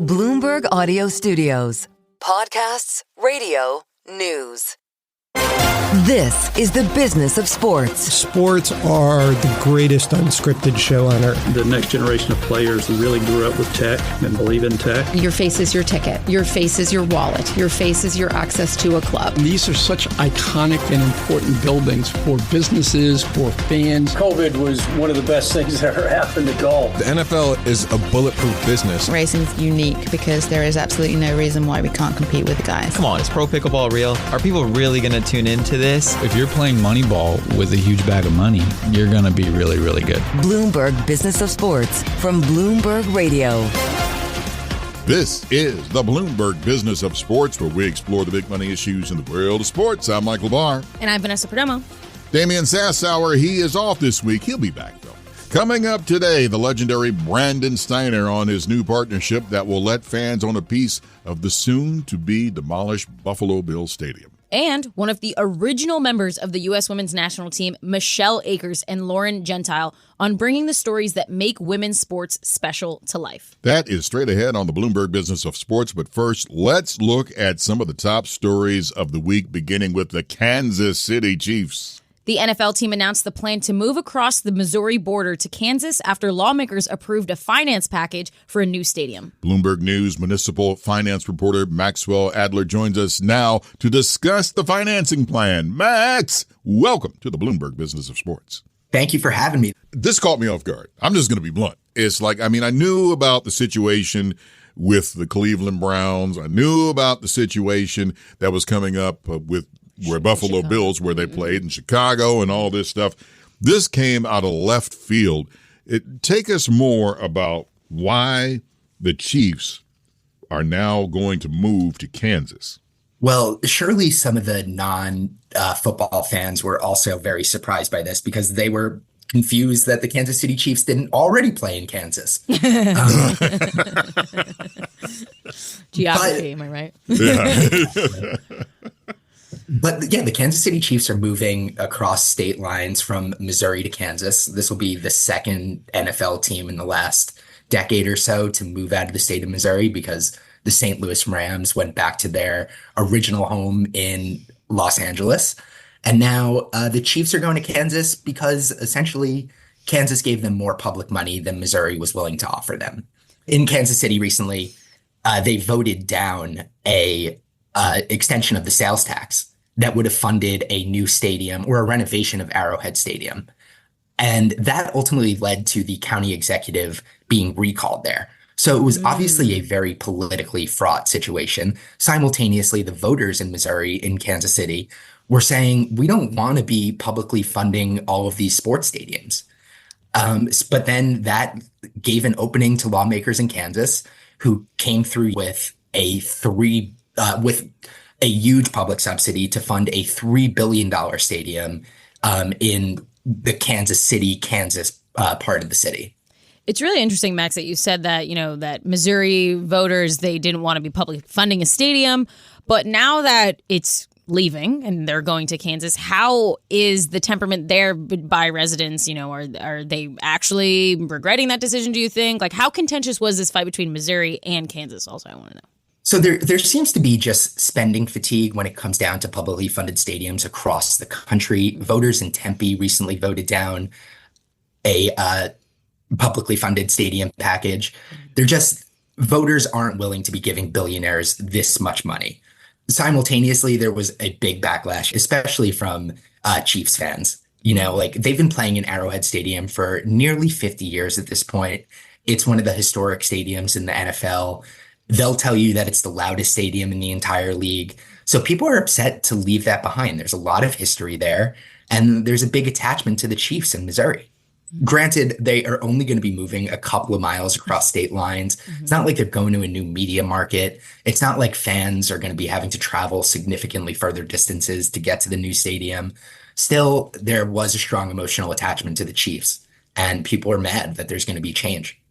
Bloomberg Audio Studios. Podcasts, radio, news. This is the business of sports. Sports are the greatest unscripted show on earth. The next generation of players really grew up with tech and believe in tech. Your face is your ticket. Your face is your wallet. Your face is your access to a club. These are such iconic and important buildings for businesses, for fans. COVID was one of the best things that ever happened to golf. The NFL is a bulletproof business. Racing's unique because there is absolutely no reason why we can't compete with the guys. Come on, is pro pickleball real? Are people really going to tune into this? If you're playing Moneyball with a huge bag of money, you're going to be really, really good. Bloomberg Business of Sports from Bloomberg Radio. This is the Bloomberg Business of Sports, where we explore the big money issues in the world of sports. I'm Michael Barr. And I'm Vanessa Perdomo. Damian Sassower, he is off this week. He'll be back, though. Coming up today, the legendary Brandon Steiner on his new partnership that will let fans own a piece of the soon-to-be demolished Buffalo Bills Stadium. And one of the original members of the U.S. women's national team, Michelle Akers and Lauren Gentile, on bringing the stories that make women's sports special to life. That is straight ahead on the Bloomberg Business of Sports. But first, let's look at some of the top stories of the week, beginning with the Kansas City Chiefs. The NFL team announced the plan to move across the Missouri border to Kansas after lawmakers approved a finance package for a new stadium. Bloomberg News municipal finance reporter Maxwell Adler joins us now to discuss the financing plan. Max, welcome to the Bloomberg Business of Sports. Thank you for having me. This caught me off guard. I'm just going to be blunt. It's like, I knew about the situation with the Cleveland Browns. I knew about the situation that was coming up with Buffalo Chicago. Bills, where they played in Chicago and all this stuff. This came out of left field. Take us more about why the Chiefs are now going to move to Kansas. Well, surely some of the non-football fans were also very surprised by this because they were confused that the Kansas City Chiefs didn't already play in Kansas. Geography, am I right? Yeah. But yeah, the Kansas City Chiefs are moving across state lines from Missouri to Kansas. This will be the second NFL team in the last decade or so to move out of the state of Missouri because the St. Louis Rams went back to their original home in Los Angeles. And now the Chiefs are going to Kansas because essentially Kansas gave them more public money than Missouri was willing to offer them. In Kansas City recently, they voted down a extension of the sales tax that would have funded a new stadium or a renovation of Arrowhead Stadium. And that ultimately led to the county executive being recalled there. So it was obviously a very politically fraught situation. Simultaneously, the voters in Missouri, in Kansas City, were saying, we don't want to be publicly funding all of these sports stadiums. But then that gave an opening to lawmakers in Kansas who came through with a huge public subsidy to fund a $3 billion stadium in the Kansas City, Kansas part of the city. It's really interesting, Max, that you said that, that Missouri voters, they didn't want to be publicly funding a stadium. But now that it's leaving and they're going to Kansas, how is the temperament there by residents? Are they actually regretting that decision, do you think? Like, how contentious was this fight between Missouri and Kansas also, I want to know? So there seems to be just spending fatigue when it comes down to publicly funded stadiums across the country. Voters in Tempe recently voted down a publicly funded stadium package. Voters aren't willing to be giving billionaires this much money. Simultaneously, there was a big backlash, especially from Chiefs fans. They've been playing in Arrowhead Stadium for nearly 50 years at this point. It's one of the historic stadiums in the NFL. They'll tell you that it's the loudest stadium in the entire league. So people are upset to leave that behind. There's a lot of history there, and there's a big attachment to the Chiefs in Missouri. Granted, they are only going to be moving a couple of miles across state lines. It's not like they're going to a new media market. It's not like fans are going to be having to travel significantly further distances to get to the new stadium. Still, there was a strong emotional attachment to the Chiefs, and people are mad that there's going to be change.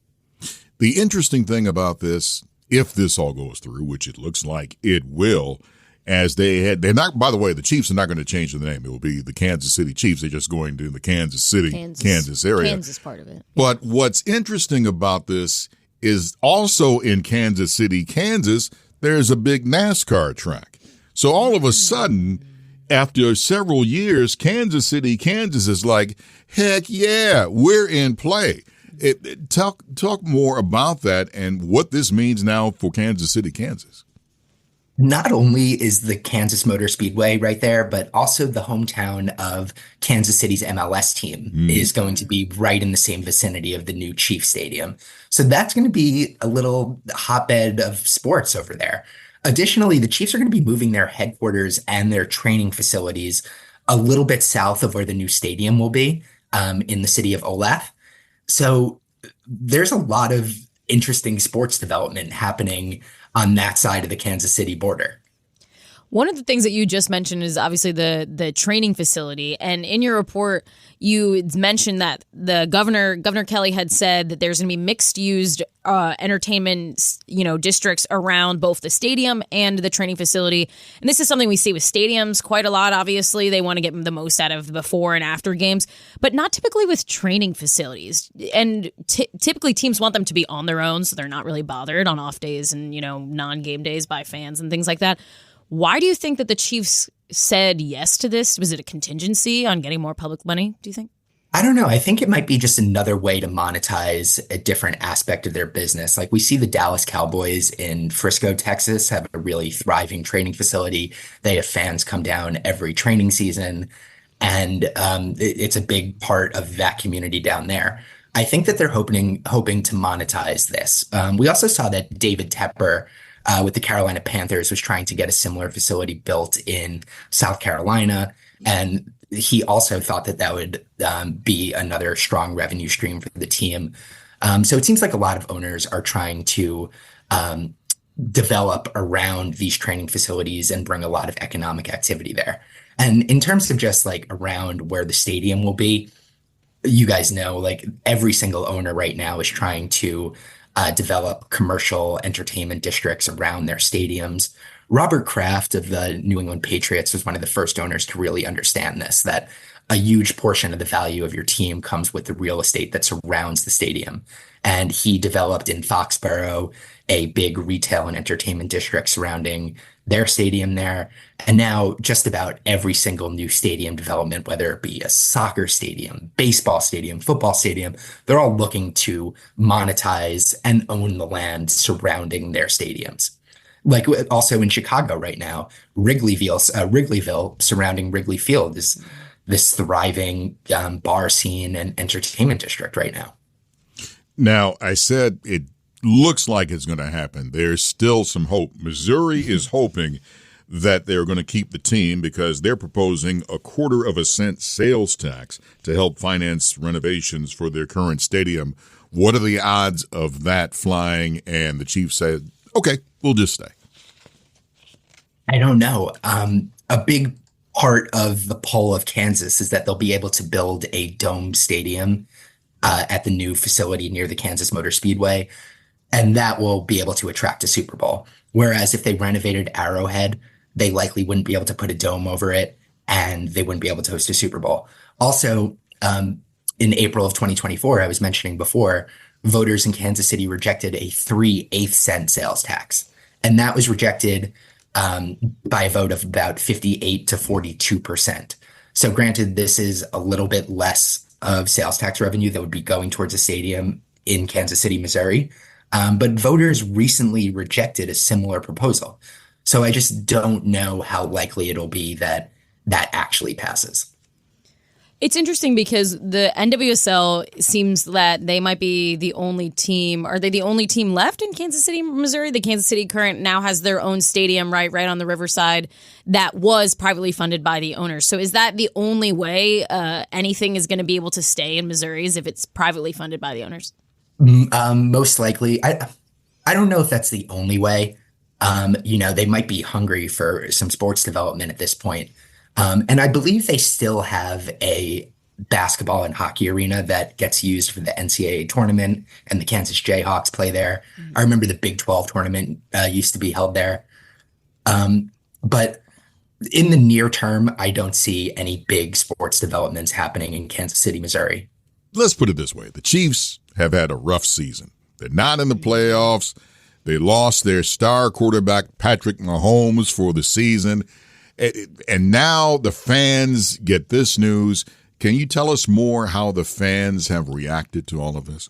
The interesting thing about this, if this all goes through, which it looks like it will, as they're not, by the way, the Chiefs are not going to change the name. It will be the Kansas City Chiefs. They're just going to the Kansas City, Kansas area. Kansas part of it. But what's interesting about this is also in Kansas City, Kansas. There's a big NASCAR track. So all of a sudden, after several years, Kansas City, Kansas is like, heck yeah, we're in play. Talk more about that and what this means now for Kansas City, Kansas. Not only is the Kansas Motor Speedway right there, but also the hometown of Kansas City's MLS team is going to be right in the same vicinity of the new Chiefs Stadium. So that's going to be a little hotbed of sports over there. Additionally, the Chiefs are going to be moving their headquarters and their training facilities a little bit south of where the new stadium will be, in the city of Olathe. So there's a lot of interesting sports development happening on that side of the Kansas City border. One of the things that you just mentioned is obviously the training facility. And in your report, you mentioned that the Governor Kelly had said that there's going to be mixed used entertainment, districts around both the stadium and the training facility. And this is something we see with stadiums quite a lot. Obviously, they want to get the most out of before and after games, but not typically with training facilities. And typically teams want them to be on their own, so they're not really bothered on off days and, non-game days by fans and things like that. Why do you think that the Chiefs said yes to this? Was it a contingency on getting more public money, do you think? I don't know. I think it might be just another way to monetize a different aspect of their business. Like we see the Dallas Cowboys in Frisco, Texas, have a really thriving training facility. They have fans come down every training season, and it's a big part of that community down there. I think that they're hoping to monetize this. We also saw that David Tepper with the Carolina Panthers was trying to get a similar facility built in South Carolina. And he also thought that would be another strong revenue stream for the team. So it seems like a lot of owners are trying to develop around these training facilities and bring a lot of economic activity there. And in terms of just like around where the stadium will be, you guys know, like every single owner right now is trying to develop commercial entertainment districts around their stadiums. Robert Kraft of the New England Patriots was one of the first owners to really understand this, that a huge portion of the value of your team comes with the real estate that surrounds the stadium. And he developed in Foxborough a big retail and entertainment district surrounding their stadium there. And now just about every single new stadium development, whether it be a soccer stadium, baseball stadium, football stadium, they're all looking to monetize and own the land surrounding their stadiums. Like also in Chicago right now, Wrigleyville surrounding Wrigley Field is this thriving bar scene and entertainment district right now. Now, I said it looks like it's going to happen. There's still some hope. Missouri is hoping that they're going to keep the team because they're proposing a 1/4 cent sales tax to help finance renovations for their current stadium. What are the odds of that flying? And the Chiefs said, okay, we'll just stay. I don't know. A big part of the pull of Kansas is that they'll be able to build a dome stadium at the new facility near the Kansas Motor Speedway, and that will be able to attract a Super Bowl. Whereas if they renovated Arrowhead, they likely wouldn't be able to put a dome over it, and they wouldn't be able to host a Super Bowl. Also, in April of 2024, I was mentioning before, voters in Kansas City rejected a 3/8 cent sales tax, and that was rejected by a vote of about 58 to 42%. So granted, this is a little bit less of sales tax revenue that would be going towards a stadium in Kansas City, Missouri. But voters recently rejected a similar proposal. So I just don't know how likely it'll be that actually passes. It's interesting because the NWSL seems that they might be the only team. Are they the only team left in Kansas City, Missouri? The Kansas City Current now has their own stadium right on the riverside that was privately funded by the owners. So is that the only way anything is going to be able to stay in Missouri is if it's privately funded by the owners? Most likely. I don't know if that's the only way. They might be hungry for some sports development at this point. And I believe they still have a basketball and hockey arena that gets used for the NCAA tournament, and the Kansas Jayhawks play there. I remember the Big 12 tournament used to be held there. But in the near term, I don't see any big sports developments happening in Kansas City, Missouri. Let's put it this way. The Chiefs have had a rough season. They're not in the playoffs. They lost their star quarterback, Patrick Mahomes, for the season. And now the fans get this news. Can you tell us more how the fans have reacted to all of this?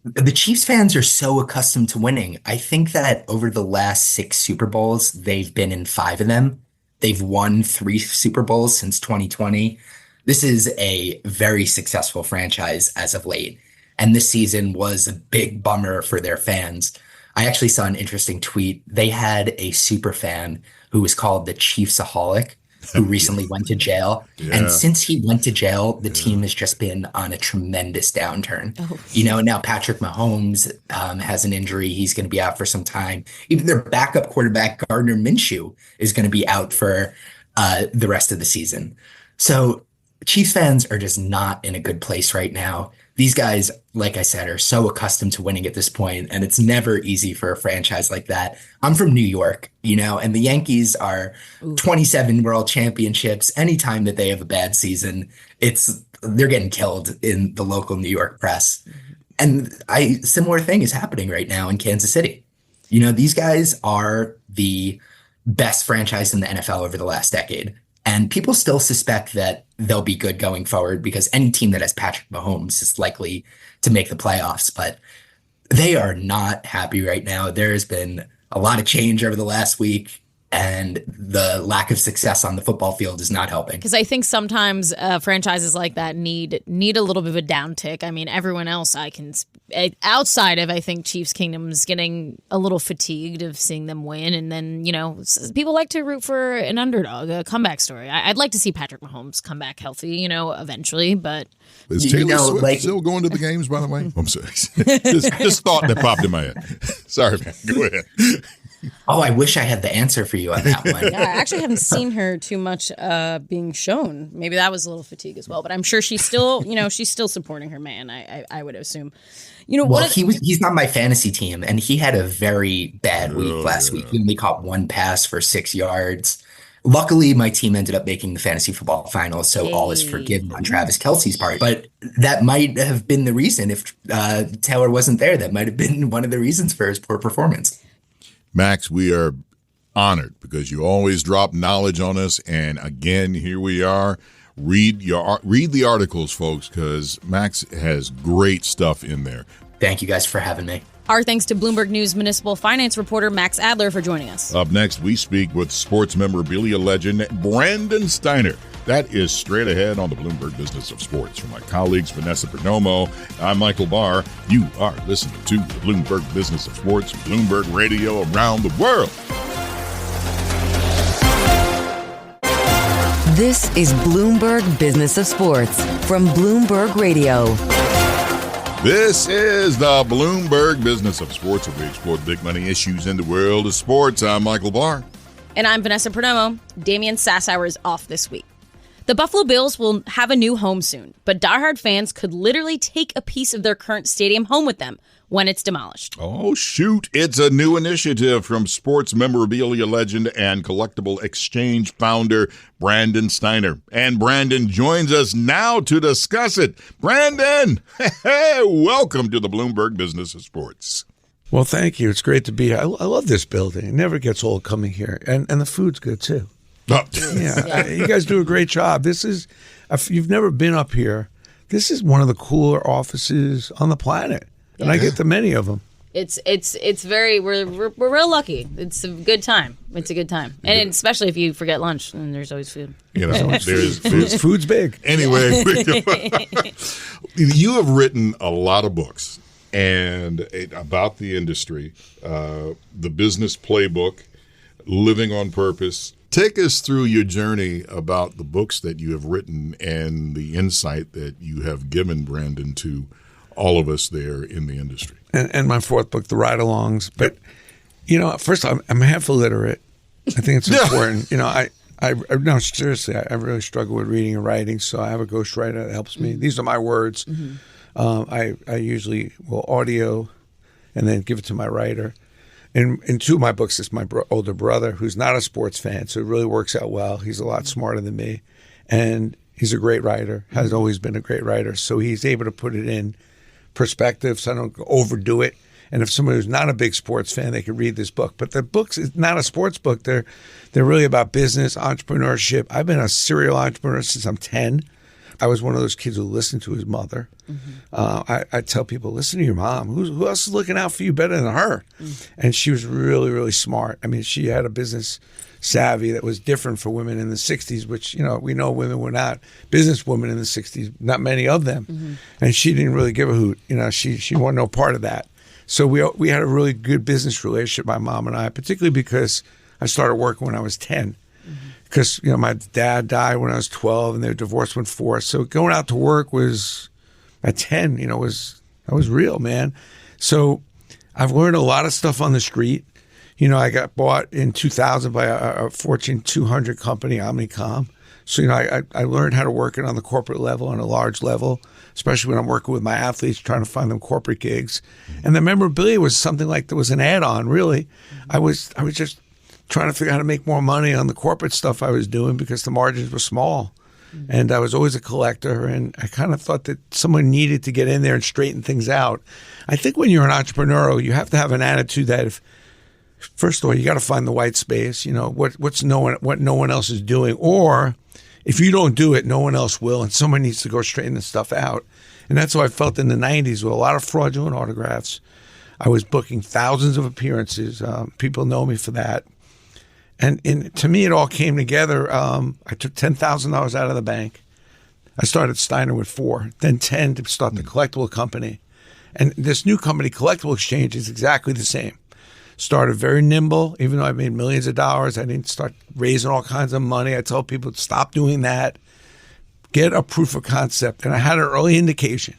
The Chiefs fans are so accustomed to winning. I think that over the last 6 Super Bowls, they've been in 5 of them. They've won 3 Super Bowls since 2020. This is a very successful franchise as of late. And this season was a big bummer for their fans. I actually saw an interesting tweet. They had a super fan who was called the Chiefsaholic, who recently went to jail. Yeah. And since he went to jail, the team has just been on a tremendous downturn. Now Patrick Mahomes has an injury. He's going to be out for some time. Even their backup quarterback, Gardner Minshew, is going to be out for the rest of the season. So Chiefs fans are just not in a good place right now. These guys, like I said, are so accustomed to winning at this point, and it's never easy for a franchise like that. I'm from New York, and the Yankees are 27 world championships. Anytime that they have a bad season, they're getting killed in the local New York press. And similar thing is happening right now in Kansas City. These guys are the best franchise in the NFL over the last decade. And people still suspect that they'll be good going forward because any team that has Patrick Mahomes is likely to make the playoffs. But they are not happy right now. There has been a lot of change over the last week, and the lack of success on the football field is not helping. Because I think sometimes franchises like that need a little bit of a downtick. I mean, everyone else outside of, I think, Chiefs Kingdom is getting a little fatigued of seeing them win. And then, people like to root for an underdog, a comeback story. I'd like to see Patrick Mahomes come back healthy, eventually, but... Is Taylor Swift still going to the games, by the way? I'm sorry. just thought that popped in my head. Sorry, man. Go ahead. Oh, I wish I had the answer for you on that one. Yeah, I actually haven't seen her too much being shown. Maybe that was a little fatigue as well, but I'm sure she's still, she's still supporting her man, I would assume. Well, he's not my fantasy team, and he had a very bad week last week. He only caught 1 pass for 6 yards. Luckily, my team ended up making the fantasy football finals, so all is forgiven on Travis Kelce's part. But that might have been the reason if Taylor wasn't there. That might have been one of the reasons for his poor performance. Max, we are honored because you always drop knowledge on us. And again, here we are. Read the articles, folks, because Max has great stuff in there. Thank you guys for having me. Our thanks to Bloomberg News municipal finance reporter Max Adler for joining us. Up next, we speak with sports memorabilia legend Brandon Steiner. That is straight ahead on the Bloomberg Business of Sports. From my colleagues Vanessa Perdomo, I'm Michael Barr. You are listening to the Bloomberg Business of Sports, Bloomberg Radio around the world. This is Bloomberg Business of Sports from Bloomberg Radio. This is the Bloomberg Business of Sports, where we explore big money issues in the world of sports. I'm Michael Barr. And I'm Vanessa Perdomo. Damian Sassower is off this week. The Buffalo Bills will have a new home soon, but diehard fans could literally take a piece of their current stadium home with them when it's demolished. Oh, shoot. It's a new initiative from sports memorabilia legend and collectible exchange founder Brandon Steiner. And Brandon joins us now to discuss it. Brandon, welcome to the Bloomberg Business of Sports. Well, thank you. It's great to be here. I love this building. It never gets old coming here. And the food's good, too. Oh. Yeah, you guys do a great job. This is, if you've never been up here, this is one of the cooler offices on the planet. And I get to many of them. It's very, we're real lucky. It's a good time. It's a good time. And especially if you forget lunch, and there's always food. There's food's big. Anyway, you have written a lot of books about the industry, the business playbook, living on purpose. Take us through your journey about the books that you have written and the insight that you have given, Brandon, to all of us there in the industry. And my 4th book, The Ride-Alongs. But, first I'm half illiterate. I think it's important. No, seriously, I really struggle with reading and writing, so I have a ghostwriter that helps me. These are my words. I usually will audio and then give it to my writer. In 2 of my books, it's my older brother, who's not a sports fan, so it really works out well. He's a lot smarter than me. And he's a great writer, has always been a great writer. So he's able to put it in perspective, so I don't overdo it. And if somebody who's not a big sports fan, they could read this book. But the books is not a sports book. They're really about business, entrepreneurship. I've been a serial entrepreneur since I'm 10. I was one of those kids who listened to his mother. I tell people, listen to your mom. Who else is looking out for you better than her? And she was really, really smart. I mean, she had a business savvy that was different for women in the 60s, which, we know women were not business women in the 60s, not many of them. And she didn't really give a hoot. She wanted no part of that. So we had a really good business relationship, my mom and I, particularly because I started working when I was 10. Because, my dad died when I was 12 and they were divorced when 4. So going out to work was, at 10, that was real, man. So I've learned a lot of stuff on the street. I got bought in 2000 by a Fortune 200 company, Omnicom. So, I learned how to work it on the corporate level, on a large level, especially when I'm working with my athletes, trying to find them corporate gigs. And the memorabilia was something like there was an add-on, really. I was just trying to figure out how to make more money on the corporate stuff I was doing because the margins were small. And I was always a collector, and I kind of thought that someone needed to get in there and straighten things out. I think when you're an entrepreneur, you have to have an attitude that first of all, you got to find the white space, what no one else is doing, or if you don't do it, no one else will, and someone needs to go straighten this stuff out. And that's how I felt in the 90s with a lot of fraudulent autographs. I was booking thousands of appearances. People know me for that. And to me, it all came together. I took $10,000 out of the bank. I started Steiner with 4, then 10 to start the collectible company. And this new company, Collectible Exchange, is exactly the same. Started very nimble, even though I made millions of dollars. I didn't start raising all kinds of money. I told people to stop doing that. Get a proof of concept. And I had an early indication.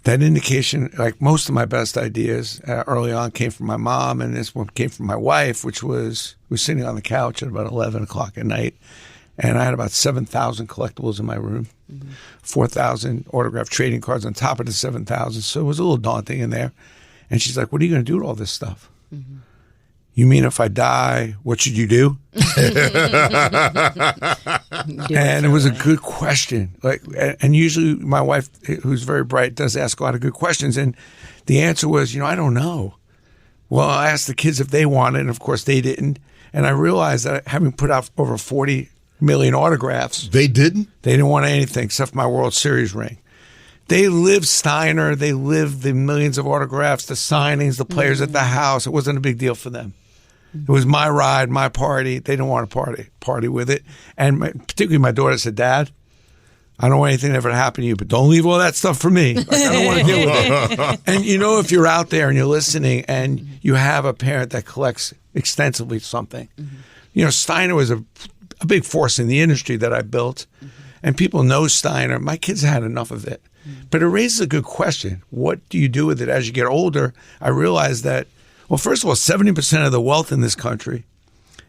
That indication, like most of my best ideas early on, came from my mom, and this one came from my wife, which was sitting on the couch at about 11 o'clock at night. And I had about 7,000 collectibles in my room, 4,000 autographed trading cards on top of the 7,000. So it was a little daunting in there. And she's like, what are you going to do with all this stuff? You mean if I die, what should you do? And it was a good question. And usually my wife, who's very bright, does ask a lot of good questions. And the answer was, I don't know. Well, I asked the kids if they wanted, and of course they didn't. And I realized that having put out over 40 million autographs. They didn't? They didn't want anything except for my World Series ring. They lived Steiner. They lived the millions of autographs, the signings, the players at the house. It wasn't a big deal for them. It was my ride, my party. They didn't want to party with it. And particularly my daughter said, Dad, I don't want anything ever to happen to you, but don't leave all that stuff for me. I don't want to deal with it. And if you're out there and you're listening and you have a parent that collects extensively something, Steiner was a big force in the industry that I built. And people know Steiner. My kids had enough of it. But it raises a good question. What do you do with it as you get older? I realized that, well, first of all, 70% of the wealth in this country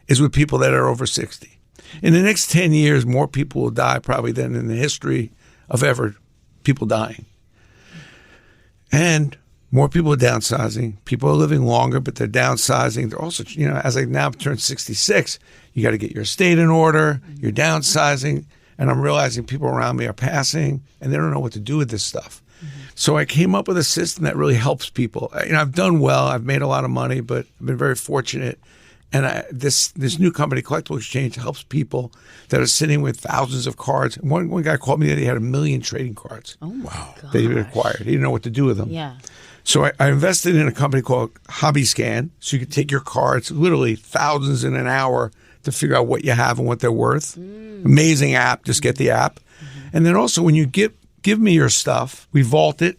is with people that are over 60. In the next 10 years, more people will die probably than in the history of ever people dying. And more people are downsizing. People are living longer, but they're downsizing. They're also, as I now turn 66, you got to get your estate in order. You're downsizing. And I'm realizing people around me are passing, and they don't know what to do with this stuff. So I came up with a system that really helps people. I've done well. I've made a lot of money, but I've been very fortunate. And this new company, Collectible Exchange, helps people that are sitting with thousands of cards. One guy called me that he had 1 million trading cards. Oh, wow. That he had acquired. He didn't know what to do with them. Yeah. So I invested in a company called Hobby Scan. So you could take your cards, literally thousands in an hour, to figure out what you have and what they're worth. Amazing app. Just get the app. And then also when you give me your stuff, we vault it.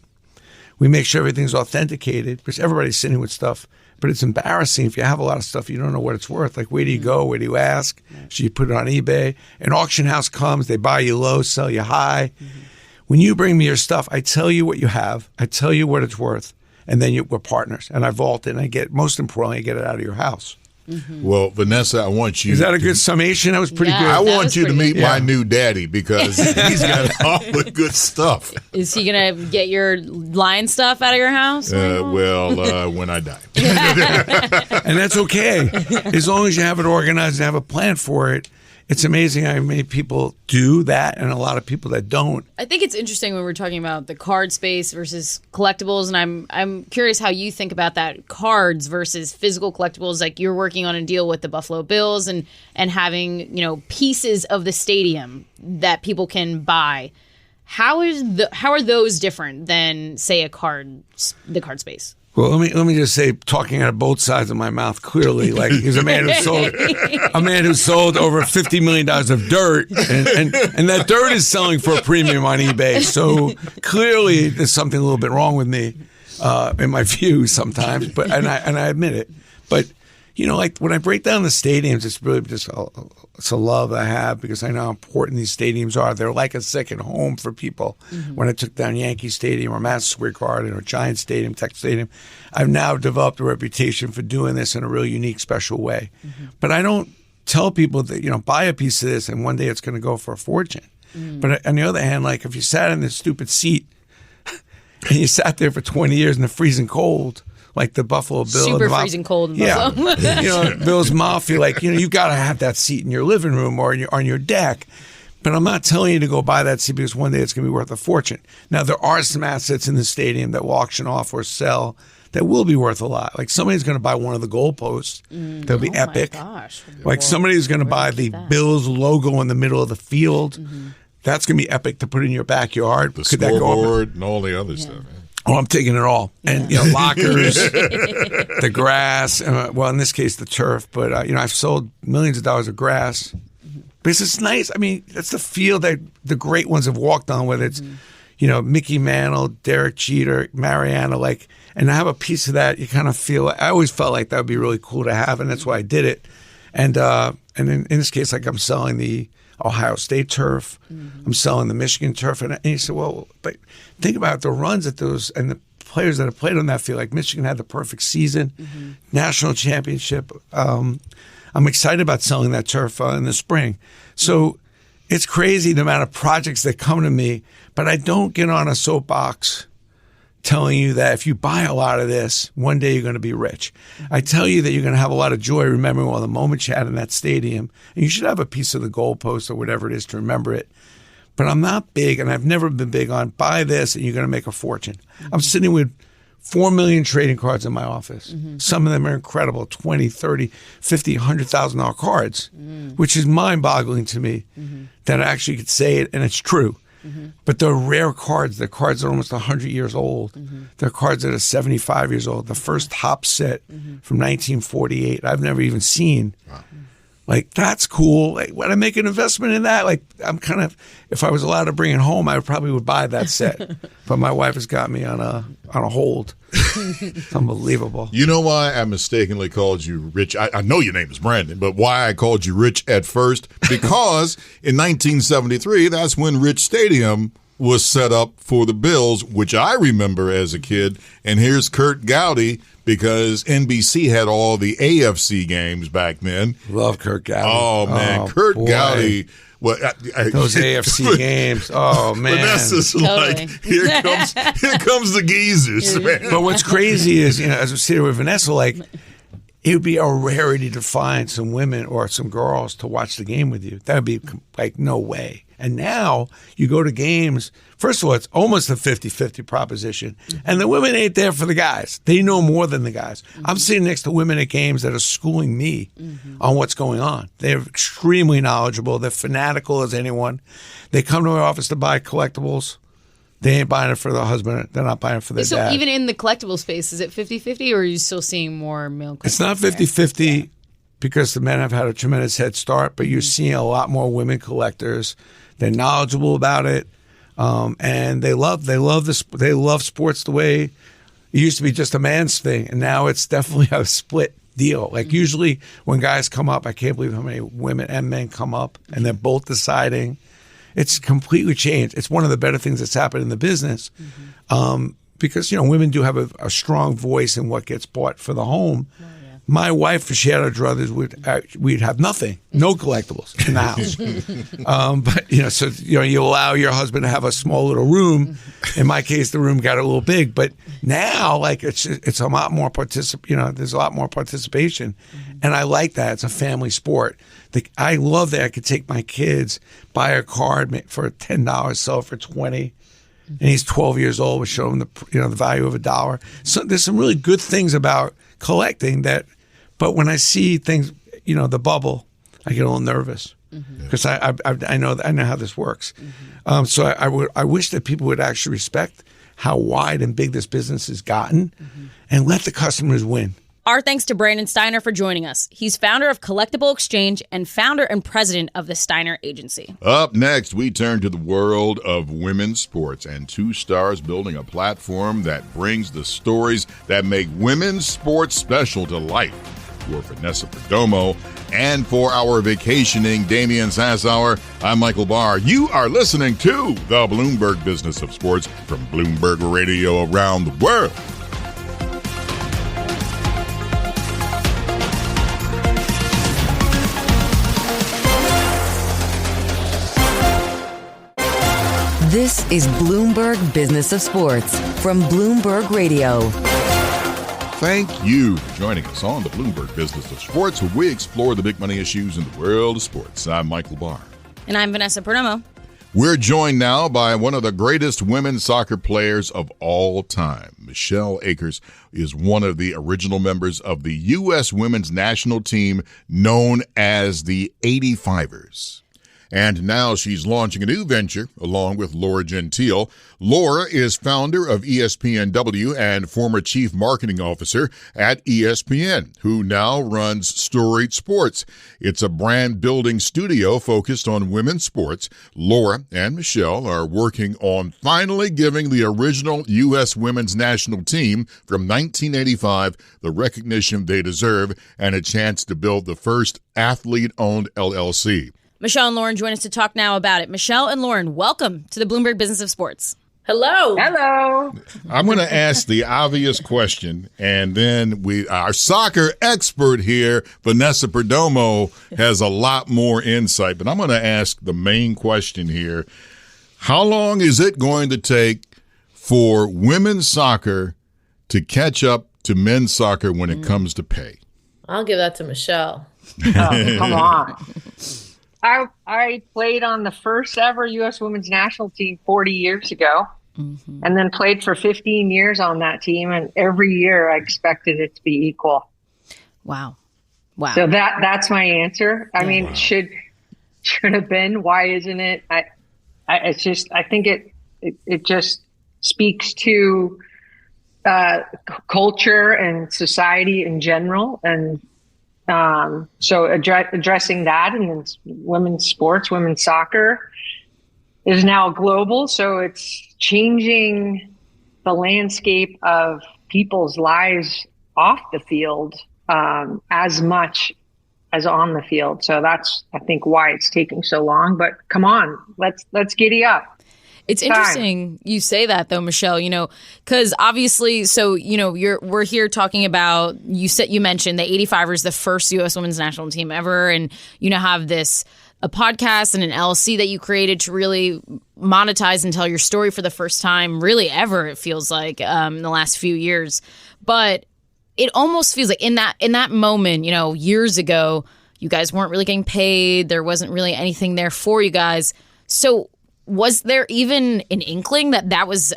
We make sure everything's authenticated because everybody's sitting with stuff. But it's embarrassing if you have a lot of stuff, you don't know what it's worth. Like, where do you go? Where do you ask? Should you put it on eBay? An auction house comes. They buy you low, sell you high. When you bring me your stuff, I tell you what you have. I tell you what it's worth. And then we're partners. And I vault it. And most importantly, I get it out of your house. Well, Vanessa, I want you. Is that a good summation? That was pretty good. I want you to meet my new daddy because he's got all the good stuff. Is he going to get your lion stuff out of your house? When I die. And that's okay. As long as you have it organized and have a plan for it. it's amazing how many people do that and a lot of people that don't. I think it's interesting when we're talking about the card space versus collectibles, and I'm curious how you think about that, cards versus physical collectibles. Like you're working on a deal with the Buffalo Bills and having, pieces of the stadium that people can buy. How are those different than, say, the card space? Well, let me just say, talking out of both sides of my mouth, clearly, like he's a man who sold over $50 million of dirt, and that dirt is selling for a premium on eBay. So clearly, there's something a little bit wrong with me, in my views sometimes. But and I admit it. But like when I break down the stadiums, it's really just it's a love I have because I know how important these stadiums are. They're like a second home for people. Mm-hmm. When I took down Yankee Stadium or Madison Square Garden or Giant Stadium, Texas Stadium, I've now developed a reputation for doing this in a really unique, special way. Mm-hmm. But I don't tell people that, buy a piece of this and one day it's going to go for a fortune. Mm-hmm. But on the other hand, like if you sat in this stupid seat and you sat there for 20 years in the freezing cold, like the Buffalo Bills. Super freezing cold in Buffalo. Bills Mafia, like, you got to have that seat in your living room or on your deck. But I'm not telling you to go buy that seat because one day it's going to be worth a fortune. Now, there are some assets in the stadium that will auction off or sell that will be worth a lot. Like somebody's going to buy one of the goalposts. That'll be epic. My gosh. Like somebody's going to buy the Bills logo in the middle of the field. Mm-hmm. That's going to be epic to put in your backyard. The scoreboard and all the other stuff. Oh, I'm taking it all. And, lockers, the grass, well, in this case, the turf. But, I've sold millions of dollars of grass. Because it's nice. I mean, that's the field that the great ones have walked on, whether it's, Mickey Mantle, Derek Jeter, Mariano, and I have a piece of that. You kind of feel, I always felt like that would be really cool to have, and that's why I did it. And in this case, I'm selling the Ohio State turf. Mm-hmm. I'm selling the Michigan turf. And he said, well, but think about the runs at those and the players that have played on that field. Like Michigan had the perfect season, national championship. I'm excited about selling that turf in the spring. So it's crazy the amount of projects that come to me, but I don't get on a soapbox telling you that if you buy a lot of this, one day you're going to be rich. I tell you that you're going to have a lot of joy remembering all the moments you had in that stadium. And you should have a piece of the goalpost or whatever it is to remember it. But I'm not big, and I've never been big on buy this and you're going to make a fortune. Mm-hmm. I'm sitting with 4 million trading cards in my office. Mm-hmm. Some of them are incredible, $20,000, $30,000, $50,000, $100,000 cards, which is mind-boggling to me that I actually could say it and it's true. Mm-hmm. But they're rare cards. They're cards that are almost 100 years old. Mm-hmm. They're cards that are 75 years old. The first Hop set from 1948 I've never even seen. Wow. Like, that's cool. Like, when I make an investment in that, like, I'm kind of, if I was allowed to bring it home, I probably would buy that set. But my wife has got me on a hold. It's unbelievable. You know why I mistakenly called you Rich? I know your name is Brandon, but why I called you Rich at first? Because in 1973, that's when Rich Stadium was set up for the Bills, which I remember as a kid. And here's Kurt Gowdy, because NBC had all the AFC games back then. Love Kurt Gowdy. Oh, man. Kurt Gowdy. Well, those AFC games. Oh, man. Vanessa's like, here comes the geezers, man. But what's crazy is, as we sit here with Vanessa, like, it would be a rarity to find some women or some girls to watch the game with you. That would be like no way. And now you go to games, first of all, it's almost a 50-50 proposition. And the women ain't there for the guys. They know more than the guys. I'm sitting next to women at games that are schooling me on what's going on. They're extremely knowledgeable. They're fanatical as anyone. They come to my office to buy collectibles. They ain't buying it for their husband. They're not buying it for their dad. So even in the collectible space, is it 50-50 or are you still seeing more male collectibles? It's not 50-50 because the men have had a tremendous head start, but you're seeing a lot more women collectors. They're knowledgeable about it, and they love sports the way it used to be just a man's thing, and now it's definitely a split deal. Like usually when guys come up, I can't believe how many women and men come up, and they're both deciding. It's completely changed. It's one of the better things that's happened in the business because women do have a strong voice in what gets bought for the home. My wife, if she had her druthers, we'd have nothing, no collectibles in the house. But you allow your husband to have a small little room. In my case, the room got a little big, but now it's a lot more there's a lot more participation, and I like that. It's a family sport. I love that I could take my kids, buy a card for $10, sell it for $20. And he's 12 years old. We show him the value of $1. So there's some really good things about collecting that. But when I see things, the bubble, I get a little nervous because I know how this works. So I wish that people would actually respect how wide and big this business has gotten and let the customers win. Our thanks to Brandon Steiner for joining us. He's founder of Collectible Exchange and founder and president of the Steiner Agency. Up next, we turn to the world of women's sports and two stars building a platform that brings the stories that make women's sports special to life. For Vanessa Perdomo and for our vacationing Damian Sassower, I'm Michael Barr. You are listening to the Bloomberg Business of Sports from Bloomberg Radio around the world. This is Bloomberg Business of Sports from Bloomberg Radio. Thank you for joining us on the Bloomberg Business of Sports, where we explore the big money issues in the world of sports. I'm Michael Barr. And I'm Vanessa Perdomo. We're joined now by one of the greatest women's soccer players of all time. Michelle Akers is one of the original members of the U.S. women's national team known as the 85ers. And now she's launching a new venture along with Laura Gentile. Laura is founder of ESPNW and former chief marketing officer at ESPN, who now runs Storied Sports. It's a brand building studio focused on women's sports. Laura and Michelle are working on finally giving the original U.S. women's national team from 1985 the recognition they deserve and a chance to build the first athlete-owned LLC. Michelle and Lauren join us to talk now about it. Michelle and Lauren, welcome to the Bloomberg Business of Sports. Hello. Hello. I'm going to ask the obvious question, and then our soccer expert here, Vanessa Perdomo, has a lot more insight. But I'm going to ask the main question here. How long is it going to take for women's soccer to catch up to men's soccer when it comes to pay? I'll give that to Michelle. Oh, come on. I played on the first ever U.S. women's national team 40 years ago, and then played for 15 years on that team. And every year I expected it to be equal. Wow. So that's my answer. I mean, should have been. Why isn't it? I think it just speaks to culture and society in general. And so addressing that, and then women's sports, women's soccer is now global. So it's changing the landscape of people's lives off the field as much as on the field. So that's, I think, why it's taking so long. But come on, let's giddy up. It's interesting you say that, though, Michelle, because obviously, so, we're here talking about, you mentioned the 85ers, the first U.S. women's national team ever. And, have a podcast and an LLC that you created to really monetize and tell your story for the first time, really ever, it feels like, in the last few years. But it almost feels like in that moment, years ago, you guys weren't really getting paid. There wasn't really anything there for you guys. So was there even an inkling that was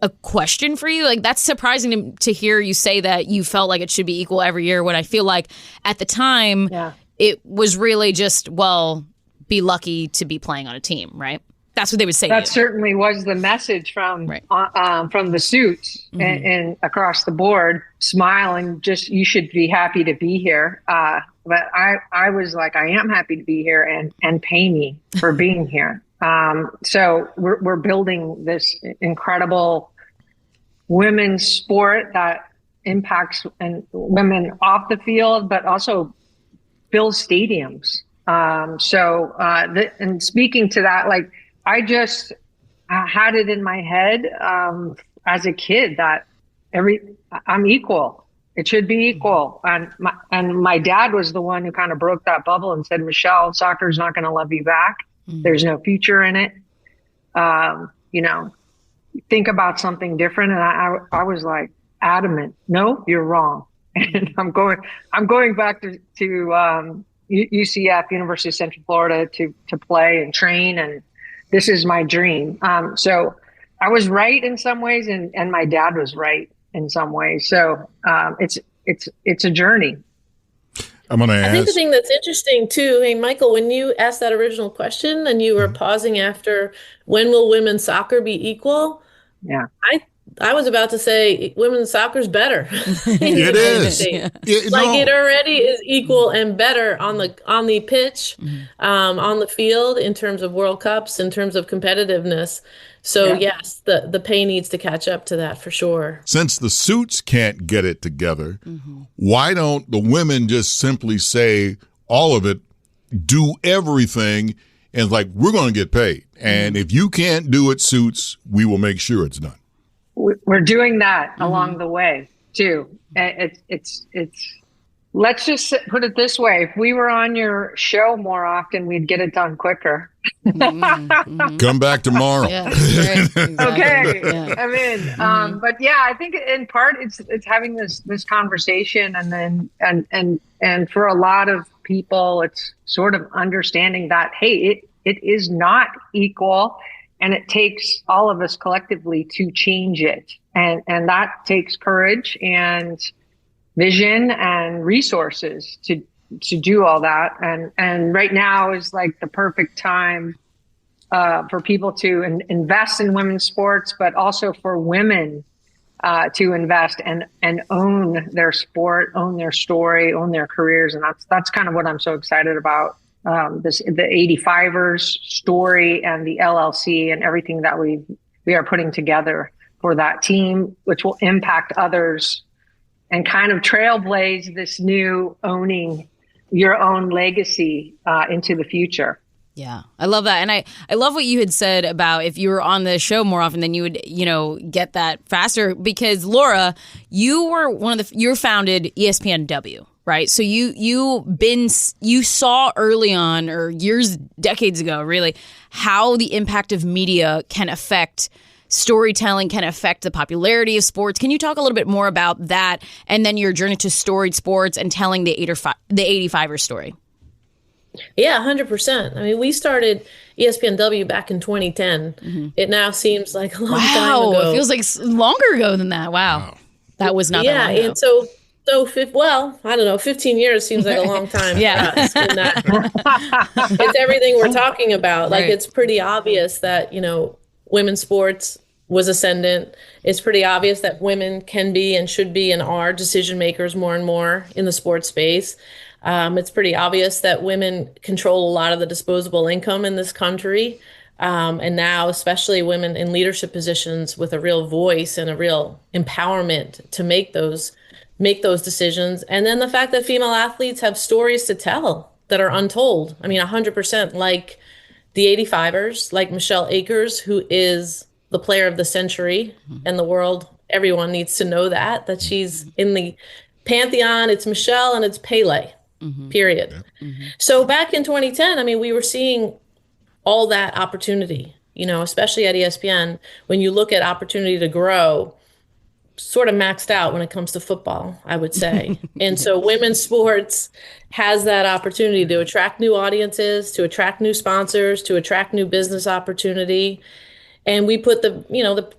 a question for you? Like, that's surprising to hear you say that you felt like it should be equal every year, when I feel like at the time it was really just, well, be lucky to be playing on a team, right? That's what they would say. That certainly was the message from the suits and across the board. Smile and just, you should be happy to be here. But I was like, I am happy to be here, and pay me for being here. So we're building this incredible women's sport that impacts women off the field, but also builds stadiums. And speaking to that, like, I just had it in my head as a kid that I'm equal. It should be equal. And my dad was the one who kind of broke that bubble and said, Michelle, soccer's not going to love you back. There's no future in it. Think about something different. And I was like adamant. No, you're wrong. And I'm going back to UCF, University of Central Florida, to play and train. And this is my dream. So I was right in some ways, and my dad was right in some ways. So it's a journey. I'm going to ask. I think the thing that's interesting too, hey, Michael, when you asked that original question and you were pausing after when will women's soccer be equal? Yeah. I was about to say women's soccer is better. It is. It already is equal and better on the pitch, on the field, in terms of World Cups, in terms of competitiveness. So yes, the pay needs to catch up to that for sure. Since the suits can't get it together, why don't the women just simply say all of it, do everything, and we're going to get paid. And if you can't do it, suits, we will make sure it's done. We're doing that along the way too. It's let's just put it this way. If we were on your show more often, we'd get it done quicker. Come back tomorrow. Yeah, right. Exactly. Okay. Yeah. I'm in. But yeah, I think in part it's having this conversation, and then and for a lot of people, it's sort of understanding that, hey, it is not equal. And it takes all of us collectively to change it. And that takes courage and vision and resources to do all that. And right now is like the perfect time for people to invest in women's sports, but also for women to invest and own their sport, own their story, own their careers. And that's kind of what I'm so excited about. The 85ers story and the LLC and everything that we are putting together for that team, which will impact others and kind of trailblaze this new owning your own legacy into the future. Yeah, I love that. And I love what you had said about if you were on the show more often, then you would, get that faster, because Laura, you were you founded ESPNW. Right. So you saw early on, or decades ago, really, how the impact of media can affect storytelling, can affect the popularity of sports. Can you talk a little bit more about that, and then your journey to storied sports and telling the 85er story? Yeah, 100%. I mean, we started ESPNW back in 2010. It now seems like a long time ago. It feels like longer ago than that. Wow. That was not that long ago. And so I don't know, 15 years seems like a long time. Yeah. For us in that. It's everything we're talking about. Like, it's pretty obvious that, women's sports was ascendant. It's pretty obvious that women can be and should be and are decision makers more and more in the sports space. It's pretty obvious that women control a lot of the disposable income in this country. And now, especially women in leadership positions with a real voice and a real empowerment to make those decisions. And then the fact that female athletes have stories to tell that are untold. I mean, 100%, like the 85ers, like Michelle Akers, who is the player of the century in the world. Everyone needs to know that she's in the pantheon. It's Michelle and it's Pele, period. So back in 2010, I mean, we were seeing all that opportunity, especially at ESPN, when you look at opportunity to grow, sort of maxed out when it comes to football, I would say. And so women's sports has that opportunity to attract new audiences, to attract new sponsors, to attract new business opportunity. And we put the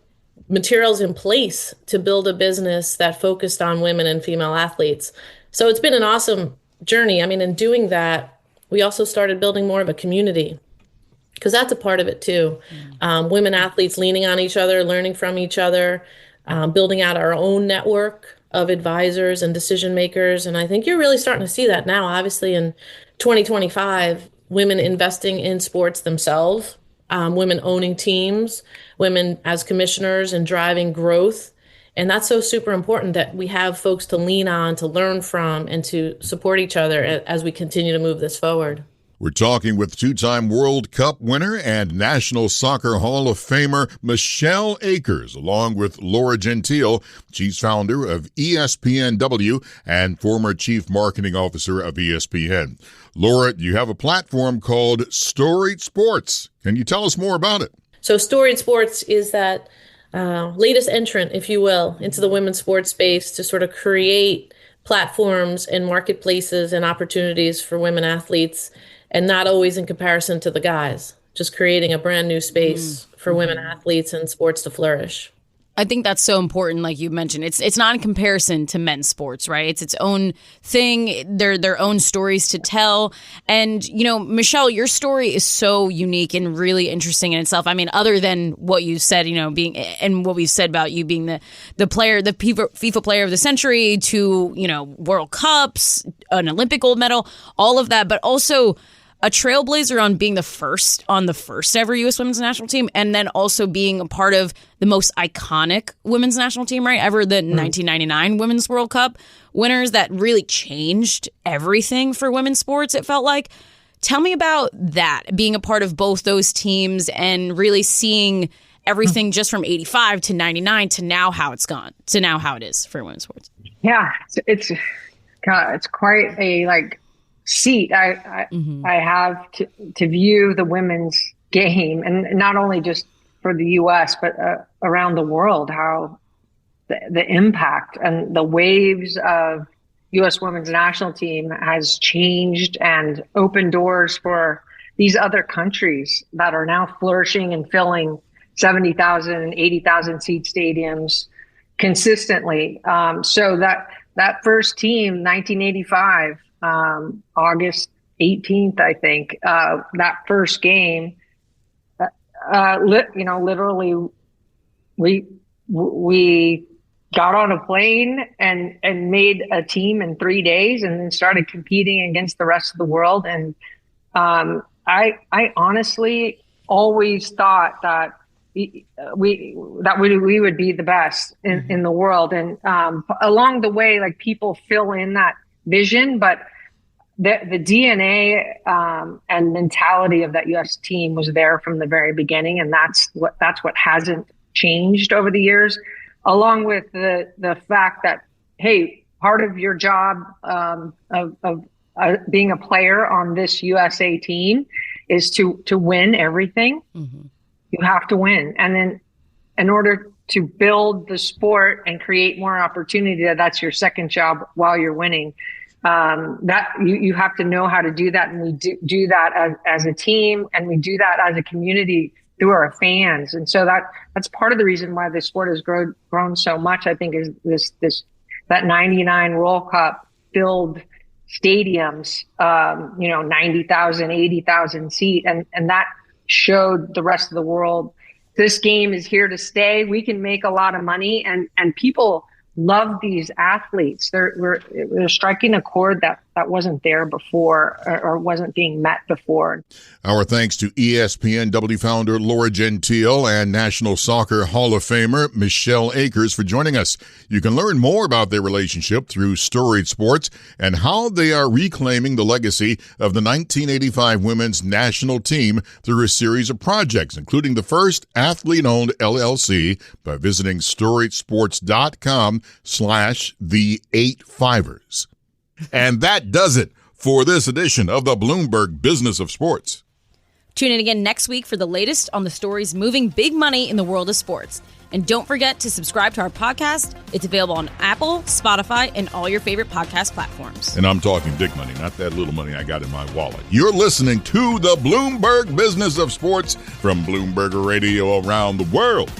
materials in place to build a business that focused on women and female athletes. So it's been an awesome journey. I mean, in doing that, we also started building more of a community, because that's a part of it too. Women athletes leaning on each other, learning from each other, building out our own network of advisors and decision makers. And I think you're really starting to see that now, obviously in 2025, women investing in sports themselves, women owning teams, women as commissioners and driving growth. And that's so super important that we have folks to lean on, to learn from, and to support each other as we continue to move this forward. We're talking with two-time World Cup winner and National Soccer Hall of Famer Michelle Akers, along with Laura Gentile. She's founder of ESPNW and former chief marketing officer of ESPN. Laura, you have a platform called Storied Sports. Can you tell us more about it? So Storied Sports is that latest entrant, if you will, into the women's sports space to sort of create platforms and marketplaces and opportunities for women athletes, and not always in comparison to the guys, just creating a brand new space for women athletes and sports to flourish. I think that's so important, like you mentioned. It's not in comparison to men's sports, right? It's its own thing. They're their own stories to tell. And, you know, Michelle, your story is so unique and really interesting in itself. I mean, other than what you said, you know, being and what we've said about you being the player, the FIFA player of the century, to, you know, World Cups, an Olympic gold medal, all of that, but also a trailblazer on being the first ever U.S. women's national team, and then also being a part of the most iconic women's national team, right? Ever, the 1999 Women's World Cup winners that really changed everything for women's sports, it felt like. Tell me about that, being a part of both those teams and really seeing everything just from 85 to 99 to now how it's gone, to now how it is for women's sports. Yeah, it's quite a seat I have to view the women's game, and not only just for the U.S. but around the world, how the impact and the waves of U.S. women's national team has changed and opened doors for these other countries that are now flourishing and filling 70,000 and 80,000 seat stadiums consistently. So that first team, 1985, August 18th, I think, that first game, literally we got on a plane and made a team in 3 days and then started competing against the rest of the world. And, I honestly always thought that we would be the best in the world. And, along the way, like, people fill in that vision, but the DNA and mentality of that U.S. team was there from the very beginning, and that's what hasn't changed over the years. Along with the fact that, hey, part of your job of being a player on this USA team is to win everything. Mm-hmm. You have to win, and then in order to build the sport and create more opportunity, that's your second job while you're winning. That you have to know how to do that, and we do that as a team, and we do that as a community through our fans. And so that's part of the reason why the sport has grown so much, I think, is that 99 World Cup filled stadiums, 90,000, 80,000 seat, and that showed the rest of the world this game is here to stay. We can make a lot of money, and people love these athletes. They're striking a chord that wasn't there before, or wasn't being met before. Our thanks to ESPNW founder Laura Gentile and National Soccer Hall of Famer Michelle Akers for joining us. You can learn more about their relationship through Storied Sports and how they are reclaiming the legacy of the 1985 women's national team through a series of projects, including the first athlete-owned LLC, by visiting StoriedSports.com/the85ers. And that does it for this edition of the Bloomberg Business of Sports. Tune in again next week for the latest on the stories moving big money in the world of sports. And don't forget to subscribe to our podcast. It's available on Apple, Spotify, and all your favorite podcast platforms. And I'm talking big money, not that little money I got in my wallet. You're listening to the Bloomberg Business of Sports from Bloomberg Radio around the world.